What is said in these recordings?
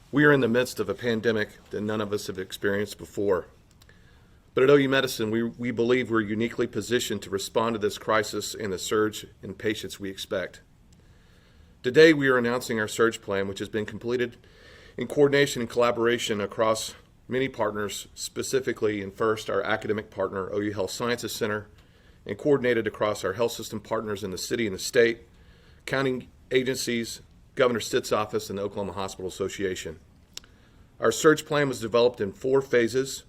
We are in the midst of a pandemic that none of us have experienced before. But at OU Medicine, we believe we're uniquely positioned to respond to this crisis and the surge in patients we expect. Today, we are announcing our surge plan, which has been completed in coordination and collaboration across many partners, specifically in first our academic partner, OU Health Sciences Center, and coordinated across our health system partners in the city and the state, county agencies, Governor Stitt's office, and the Oklahoma Hospital Association. Our surge plan was developed in 4 phases,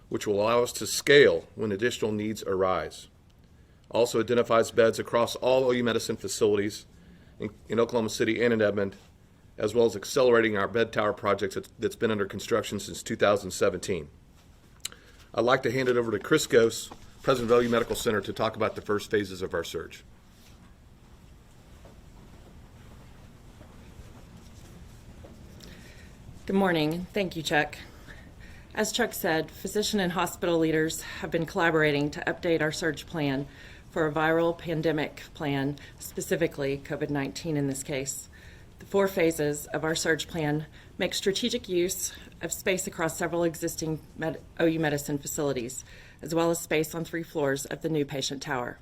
which will allow us to scale when additional needs arise. Also identifies beds across all OU Medicine facilities in Oklahoma City and in Edmond, as well as accelerating our bed tower project that's been under construction since 2017. I'd like to hand it over to Chris Gose, President of OU Medical Center, to talk about the first phases of our surge. Good morning. Thank you, Chuck. As Chuck said, physician and hospital leaders have been collaborating to update our surge plan for a viral pandemic plan, specifically COVID-19 in this case. The 4 phases of our surge plan make strategic use of space across several existing OU Medicine facilities, as well as space on 3 floors of the new patient tower.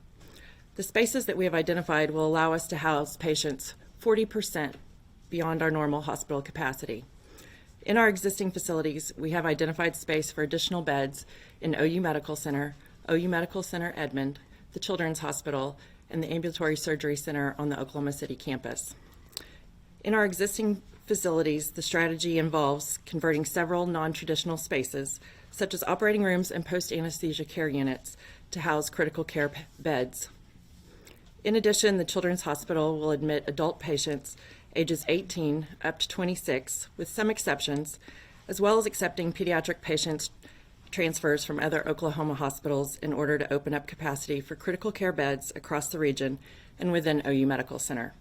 The spaces that we have identified will allow us to house patients 40% beyond our normal hospital capacity. In our existing facilities, we have identified space for additional beds in OU Medical Center Edmond, the Children's Hospital, and the Ambulatory Surgery Center on the Oklahoma City campus. In our existing facilities, the strategy involves converting several non-traditional spaces, such as operating rooms and post-anesthesia care units, to house critical care beds. In addition, the Children's Hospital will admit adult patients ages 18 up to 26, with some exceptions, as well as accepting pediatric patients transfers from other Oklahoma hospitals in order to open up capacity for critical care beds across the region and within OU Medical Center,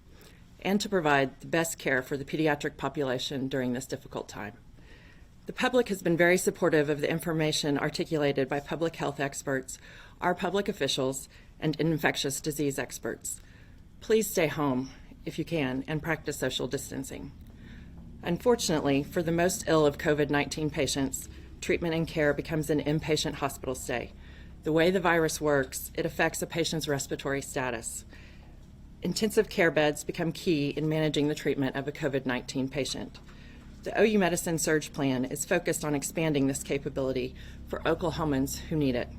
and to provide the best care for the pediatric population during this difficult time. The public has been very supportive of the information articulated by public health experts, our public officials, and infectious disease experts. Please stay home if you can, and practice social distancing. Unfortunately, for the most ill of COVID-19 patients, treatment and care becomes an inpatient hospital stay. The way the virus works, it affects a patient's respiratory status. Intensive care beds become key in managing the treatment of a COVID-19 patient. The OU Medicine Surge Plan is focused on expanding this capability for Oklahomans who need it.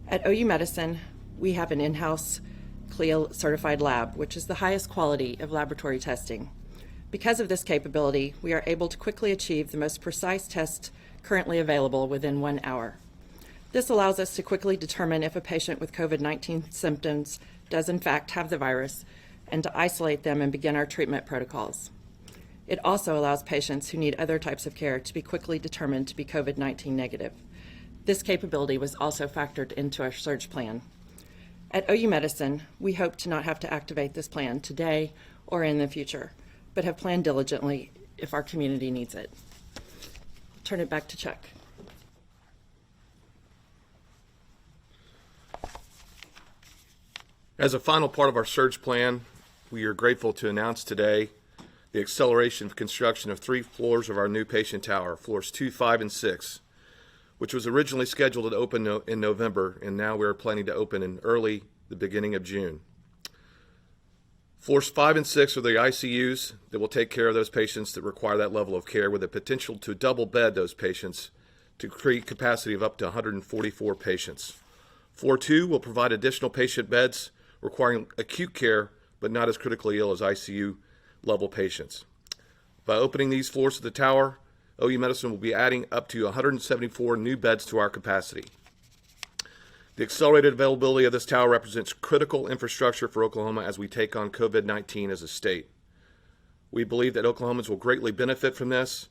At OU Medicine, we have an in-house CLIA certified lab, which is the highest quality of laboratory testing. Because of this capability, we are able to quickly achieve the most precise test currently available within 1 hour. This allows us to quickly determine if a patient with COVID-19 symptoms does in fact have the virus, and to isolate them and begin our treatment protocols. It also allows patients who need other types of care to be quickly determined to be COVID-19 negative. This capability was also factored into our surge plan. At OU Medicine, we hope to not have to activate this plan today or in the future, but have planned diligently if our community needs it. I'll turn it back to Chuck. As a final part of our surge plan, we are grateful to announce today the acceleration of construction of 3 floors of our new patient tower, floors 2, 5, and 6, which was originally scheduled to open in November, and now we're planning to open in the beginning of June. Floors 5 and 6 are the ICUs that will take care of those patients that require that level of care, with the potential to double bed those patients to create capacity of up to 144 patients. Floor 2 will provide additional patient beds requiring acute care, but not as critically ill as ICU level patients. By opening these floors of the tower, OU Medicine will be adding up to 174 new beds to our capacity. The accelerated availability of this tower represents critical infrastructure for Oklahoma as we take on COVID-19 as a state. We believe that Oklahomans will greatly benefit from this,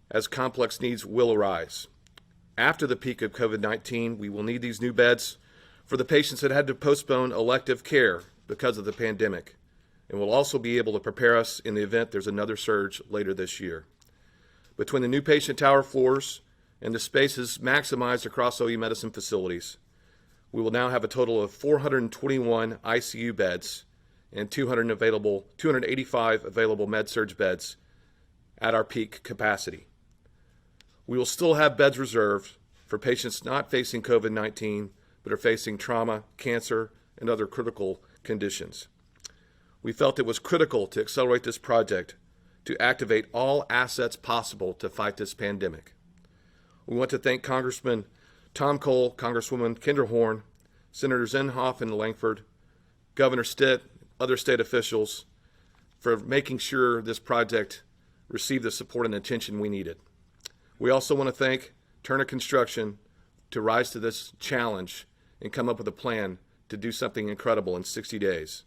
as complex needs will arise. After the peak of COVID-19, we will need these new beds for the patients that had to postpone elective care because of the pandemic, and will also be able to prepare us in the event there's another surge later this year. Between the new patient tower floors and the spaces maximized across OU Medicine facilities, we will now have a total of 421 ICU beds and 285 available med-surg beds at our peak capacity. We will still have beds reserved for patients not facing COVID-19, but are facing trauma, cancer, and other critical conditions. We felt it was critical to accelerate this project to activate all assets possible to fight this pandemic. We want to thank Congressman Tom Cole, Congresswoman Kendra Horn, Senators Inhofe and Langford, Governor Stitt, other state officials for making sure this project received the support and attention we needed. We also want to thank Turner Construction to rise to this challenge and come up with a plan to do something incredible in 60 days.